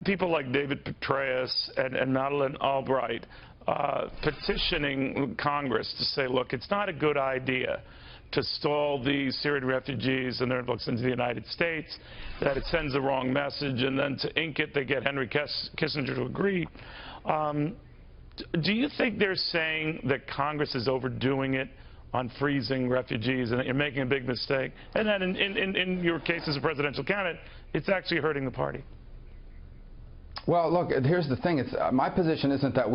people like David Petraeus and Madeleine Albright petitioning Congress to say, look, it's not a good idea to stall the Syrian refugees and their influx into the United States, that it sends the wrong message, and then to ink it, they get Henry Kissinger to agree. Do you think they're saying that Congress is overdoing it on freezing refugees and that you're making a big mistake, and that in your case as a presidential candidate, it's actually hurting the party? Well, look, here's the thing. My position isn't that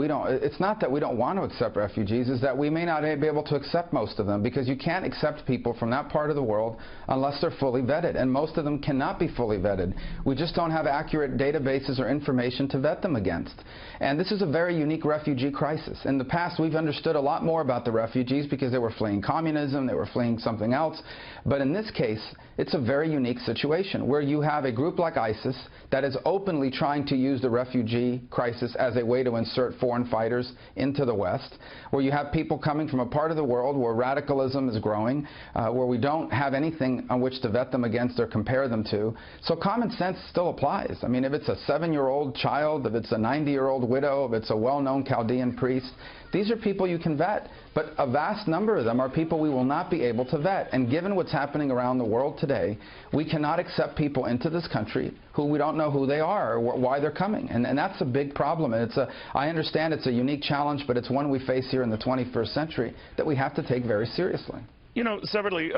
it's not that we don't want to accept refugees, it's that we may not be able to accept most of them, because you can't accept people from that part of the world unless they're fully vetted, and most of them cannot be fully vetted. We just don't have accurate databases or information to vet them against. And this is a very unique refugee crisis. In the past, we've understood a lot more about the refugees because they were fleeing communism, they were fleeing something else. But in this case, it's a very unique situation where you have a group like ISIS that is openly trying to use the refugee crisis as a way to insert foreign fighters into the West, where you have people coming from a part of the world where radicalism is growing, where we don't have anything on which to vet them against or compare them to. So common sense still applies. I mean, if it's a 7-year-old child, if it's a 90-year-old widow, if it's a well-known Chaldean priest, these are people you can vet. But a vast number of them are people we will not be able to vet. And given what's happening around the world today, we cannot accept people into this country who we don't know who they are or why they're coming. And that's a big problem. And I understand it's a unique challenge, but it's one we face here in the 21st century that we have to take very seriously. You know, separately,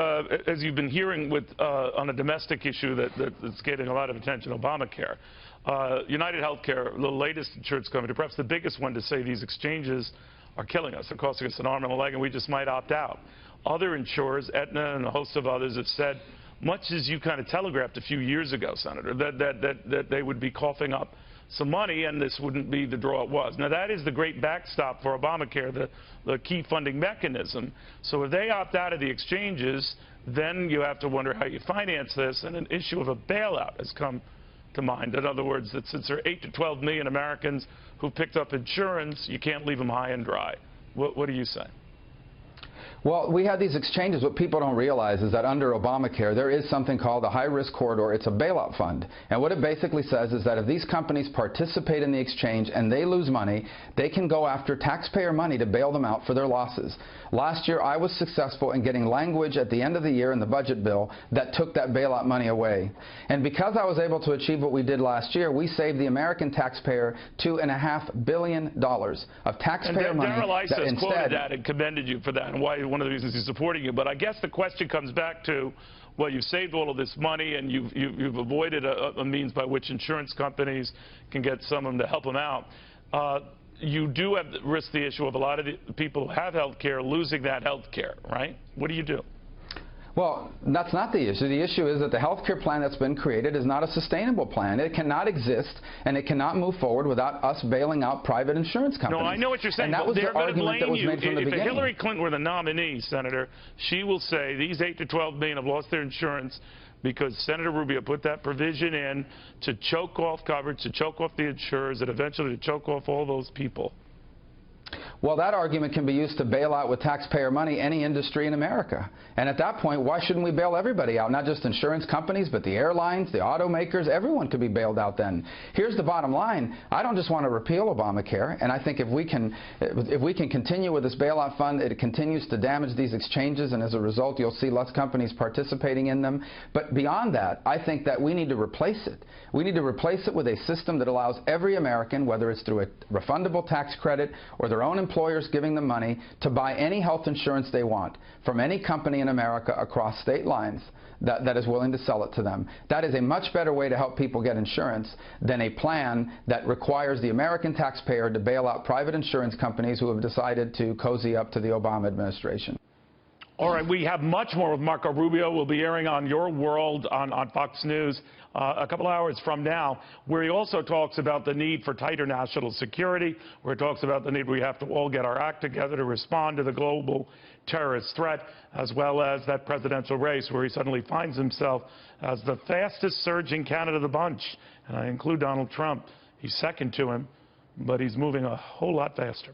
as you've been hearing on a domestic issue that's getting a lot of attention, Obamacare, United Healthcare, the latest insurance company, perhaps the biggest one to say these exchanges are killing us, they're costing us an arm and a leg, and we just might opt out. Other insurers, Aetna and a host of others, have said, much as you kind of telegraphed a few years ago, Senator, that they would be coughing up some money and this wouldn't be the draw it was. Now, that is the great backstop for Obamacare, the key funding mechanism. So if they opt out of the exchanges, then you have to wonder how you finance this, and an issue of a bailout has come to mind. In other words, that since there are 8 to 12 million Americans who picked up insurance, you can't leave them high and dry. What do you say? Well, we have these exchanges. What people don't realize is that under Obamacare, there is something called a high-risk corridor. It's a bailout fund. And what it basically says is that if these companies participate in the exchange and they lose money, they can go after taxpayer money to bail them out for their losses. Last year, I was successful in getting language at the end of the year in the budget bill that took that bailout money away. And because I was able to achieve what we did last year, we saved the American taxpayer $2.5 billion of taxpayer money. And Darrell Issa quoted that and commended you for that, and why one of the reasons he's supporting you. But I guess the question comes back to, well, you've saved all of this money and you've avoided a means by which insurance companies can get someone to help them out. You do have risk the issue of a lot of the people who have health care losing that health care, right? What do you do? Well, that's not the issue. The issue is that the health care plan that's been created is not a sustainable plan. It cannot exist, and it cannot move forward without us bailing out private insurance companies. No, I know what you're saying. And that was the argument that was made from the beginning. If Hillary Clinton were the nominee, Senator, she will say these 8 to 12 million have lost their insurance because Senator Rubio put that provision in to choke off coverage, to choke off the insurers, and eventually to choke off all those people. Well, that argument can be used to bail out with taxpayer money any industry in America. And at that point, why shouldn't we bail everybody out? Not just insurance companies, but the airlines, the automakers, everyone could be bailed out then. Here's the bottom line. I don't just want to repeal Obamacare, and I think if we can continue with this bailout fund, it continues to damage these exchanges, and as a result, you'll see less companies participating in them. But beyond that, I think that we need to replace it. We need to replace it with a system that allows every American, whether it's through a refundable tax credit or their own employers giving them money, to buy any health insurance they want from any company in America across state lines that is willing to sell it to them. That is a much better way to help people get insurance than a plan that requires the American taxpayer to bail out private insurance companies who have decided to cozy up to the Obama administration. All right, we have much more with Marco Rubio. We'll be airing on Your World on Fox News a couple hours from now, where he also talks about the need for tighter national security, where he talks about the need we have to all get our act together to respond to the global terrorist threat, as well as that presidential race where he suddenly finds himself as the fastest surging candidate of the bunch. And I include Donald Trump. He's second to him, but he's moving a whole lot faster.